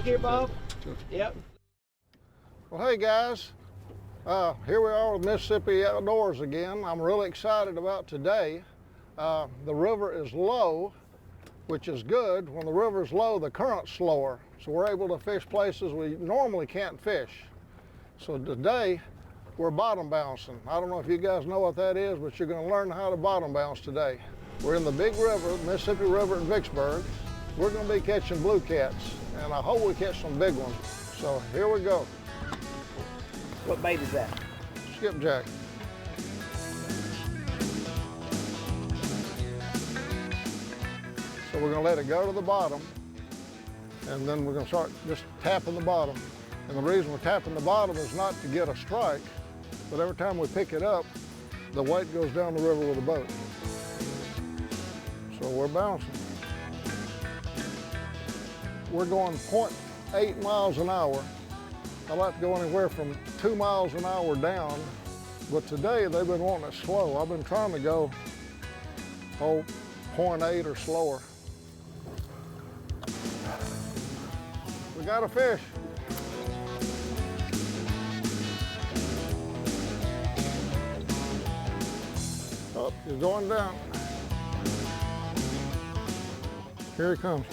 here, Bob. Yep. Well, hey guys, here we are with Mississippi Outdoors again. I'm really excited about today. The river is low, which is good. When the river is low, the current's slower, so we're able to fish places we normally can't fish. So today, we're bottom bouncing. I don't know if you guys know what that is, but you're going to learn how to bottom bounce today. We're in the big river, Mississippi River in Vicksburg. We're going to be catching blue cats, and I hope we catch some big ones. So here we go. What bait is that? Skipjack. So we're going to let it go to the bottom, and then we're going to start just tapping the bottom. And the reason we're tapping the bottom is not to get a strike, but every time we pick it up, the weight goes down the river with the boat. So we're bouncing. We're going 0.8 miles an hour. I like to go anywhere from 2 miles an hour down, but today they've been wanting it slow. I've been trying to go 0.8 or slower. We got a fish. Oh, he's going down. Here he comes.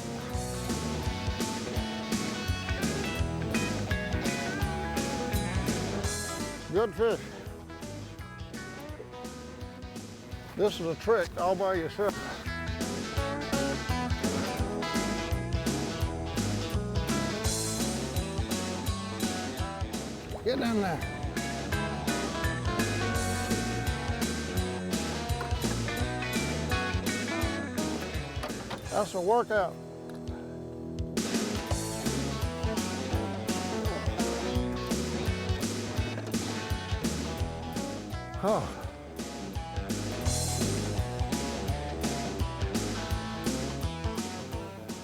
Good fish. This is a trick all by yourself. Get in there. That's a workout. Huh.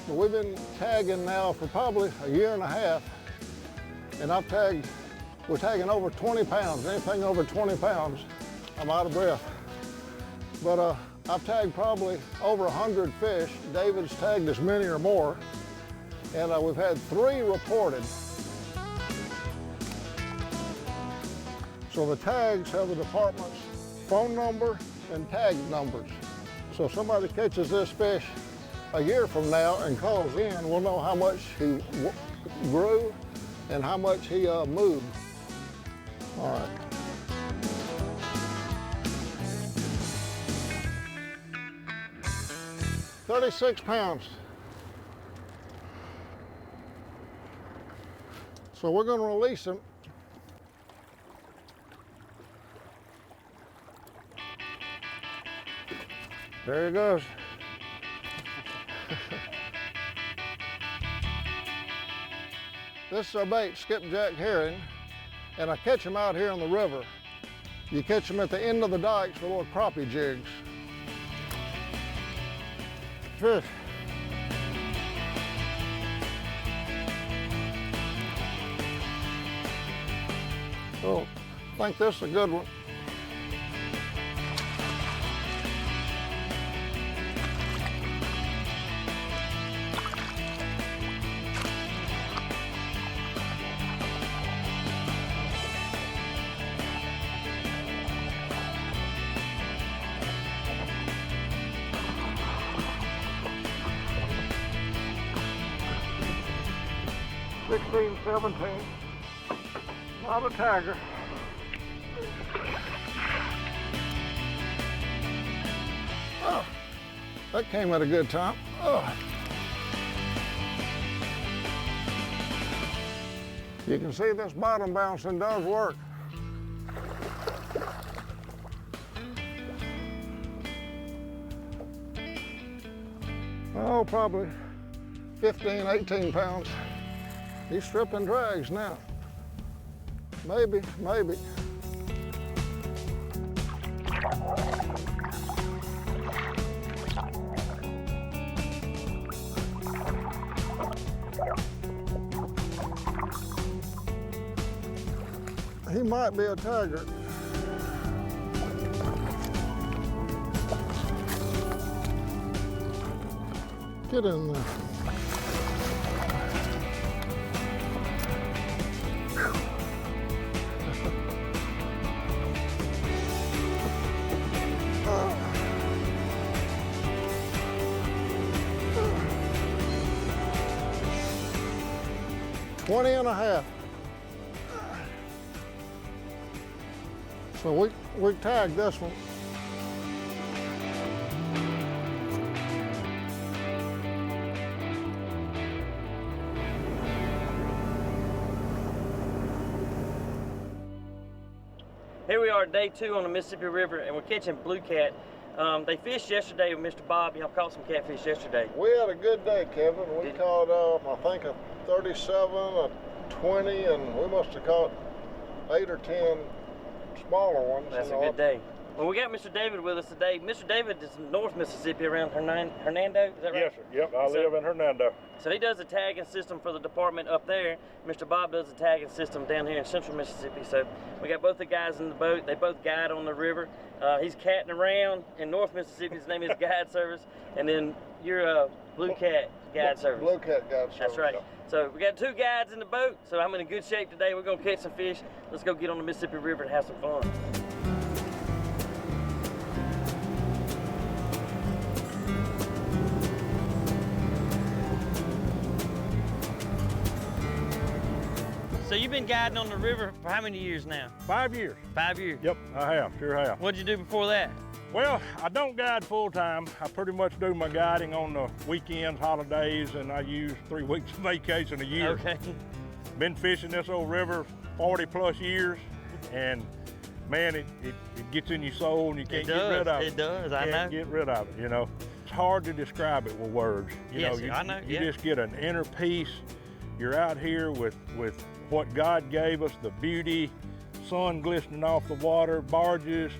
Well, we've been tagging now for probably a year and a half, and we're tagging over 20 pounds. Anything over 20 pounds, I'm out of breath. But I've tagged probably over 100 fish. David's tagged as many or more, and we've had 3 reported. So the tags have the department's phone number and tag numbers. So if somebody catches this fish a year from now and calls in, we'll know how much he grew and how much he moved. All right. $36 pounds. So we're going to release him. There he goes. This is our bait, skipjack herring, and I catch them out here in the river. You catch them at the end of the dikes with little crappie jigs. Fish. Oh, I think this is a good one. $16, $17, not a tagger. Oh, that came at a good time. Oh. You can see this bottom bouncing does work. Oh, probably 15, 18 pounds. He's stripping drags now. Maybe, maybe. He might be a tiger. Get in there. 20 and a half. So we tagged this one. Here we are, day 2 on the Mississippi River, and we're catching blue cat. They fished yesterday with Mr. Bob. Y'all caught some catfish yesterday. We had a good day, Kevin. We caught, I think, a 37, a 20, and we must have caught 8 or 10 smaller ones. That's a good day. Well, we got Mr. David with us today. Mr. David is in North Mississippi around Hernando, is that right? Yes, sir. Yep, I live in Hernando. So he does the tagging system for the department up there. Mr. Bob does the tagging system down here in Central Mississippi. So we got both the guys in the boat. They both guide on the river. He's catting around in North Mississippi. His name is Guide Service. And then you're a Blue Cat Guide Service. Blue Cat Guide Service. That's right. Yep. So we got 2 guides in the boat. So I'm in good shape today. We're gonna catch some fish. Let's go get on the Mississippi River and have some fun. So you've been guiding on the river for how many years now? 5 years. 5 years? Yep, I have, sure have. What'd you do before that? Well, I don't guide full time. I pretty much do my guiding on the weekends, holidays, and I use 3 weeks of vacation a year. Okay. Been fishing this old river 40 plus years, and man, it gets in your soul and you can't get rid of it. It does, I know. Can't get rid of it, you know. It's hard to describe it with words. You know, I know, you just get an inner peace. You're out here with what God gave us, the beauty, sun glistening off the water, barges.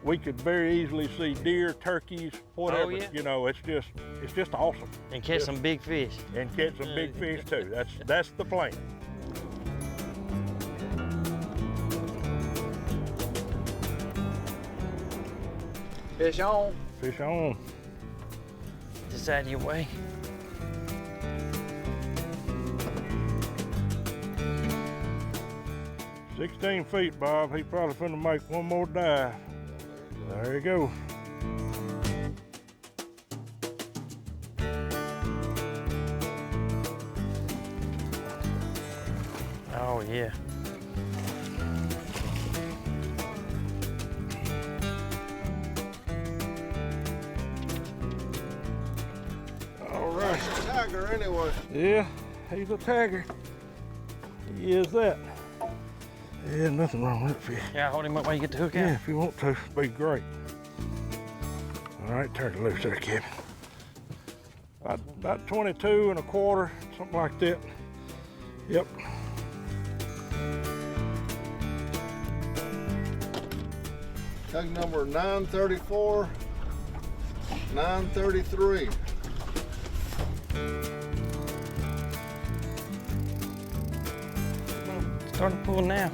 We could very easily see deer, turkeys, whatever. Oh, yeah. You know, it's just awesome. And catch some big fish. And catch some big fish too. That's the plan. Fish on. Fish on. Just out of your way. "16 feet, Bob. He probably finna make one more dive." There you go. Oh, yeah. All right. Tiger anyway. Yeah, he's a tagger. He is that. Yeah, nothing wrong with that fish. Yeah, hold him up while you get the hook out. Yeah, if you want to, it'd be great. All right, turn it loose there, Kevin. About 22 and a quarter, something like that. Yep. Tag number 934, 933. Start to pull now.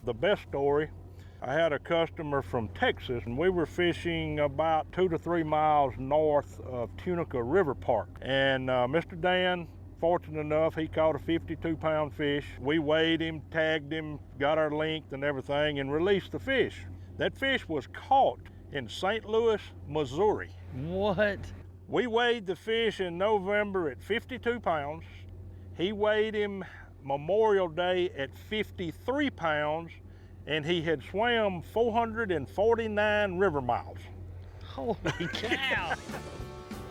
The best story, I had a customer from Texas, and we were fishing about 2 to 3 miles north of Tunica River Park. And Mr. Dan, fortunate enough, he caught a 52-pound fish. We weighed him, tagged him, got our length and everything, and released the fish. That fish was caught in St. Louis, Missouri. What? We weighed the fish in November at 52 pounds. He weighed him Memorial Day at 53 pounds, and he had swam 449 river miles. Holy cow!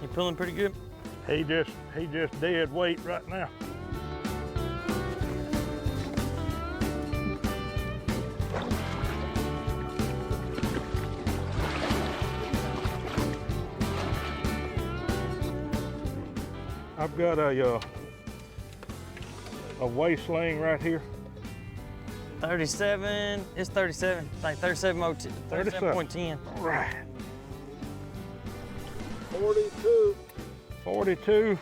You pulling pretty good? He just dead weight right now. I've got a waist sling right here. 37, it's 37, like 37.02, 37.10. All right. 42. 42.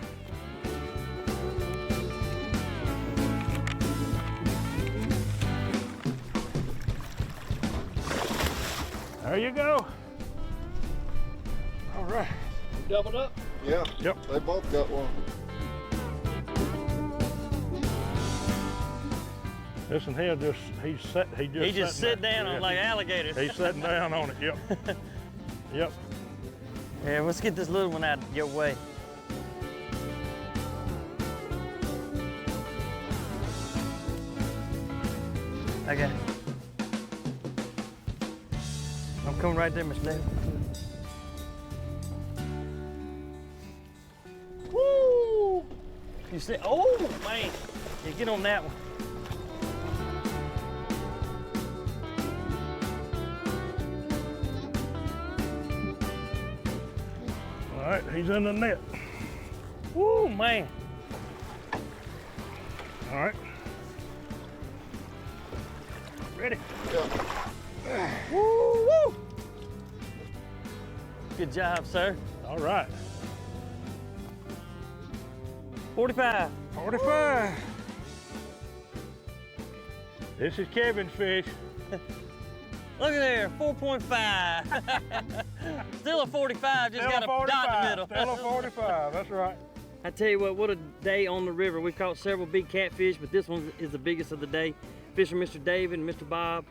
There you go. All right. Doubled up? Yeah. Yep. They both got one. Listen here, he just sit down on like alligators. He's sitting down on it. Yep. Yep. Yeah, let's get this little one out of your way. Okay. I'm coming right there, Mr. David. Woo! You see? Oh man! Yeah, get on that one. All right, he's in the net. Woo, man! All right. Ready? Woo, woo! Good job, sir. All right. 45. 45. This is Kevin's fish. Look at there, 4.5. Still a 45, just got a dot in the middle. Still a 45, that's right. I tell you what a day on the river. We've caught several big catfish, but this one is the biggest of the day. Fisher Mr. David and Mr. Bob,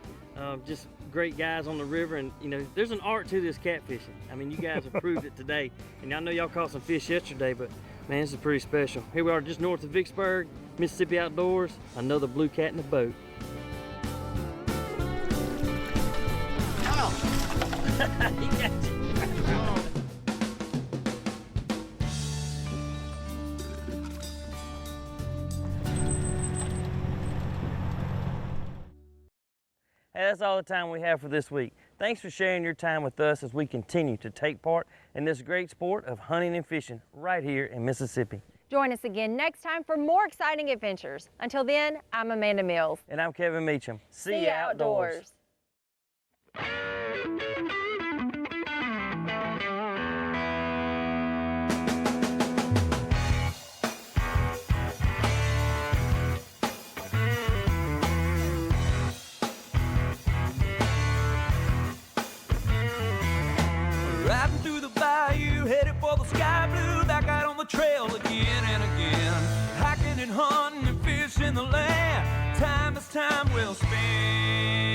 just great guys on the river. And you know, there's an art to this catfishing. I mean, you guys have proved it today. And I know y'all caught some fish yesterday, but man, this is pretty special. Here we are just north of Vicksburg, Mississippi Outdoors, another blue cat in the boat. He got you. Hey, that's all the time we have for this week. Thanks for sharing your time with us as we continue to take part in this great sport of hunting and fishing right here in Mississippi. Join us again next time for more exciting adventures. Until then, I'm Amanda Mills. And I'm Kevin Meacham. See you outdoors. Riding through the bayou, headed for the sky blue, back out on the trail again and again. Hiking and hunting and fishing the land, time is time well spent.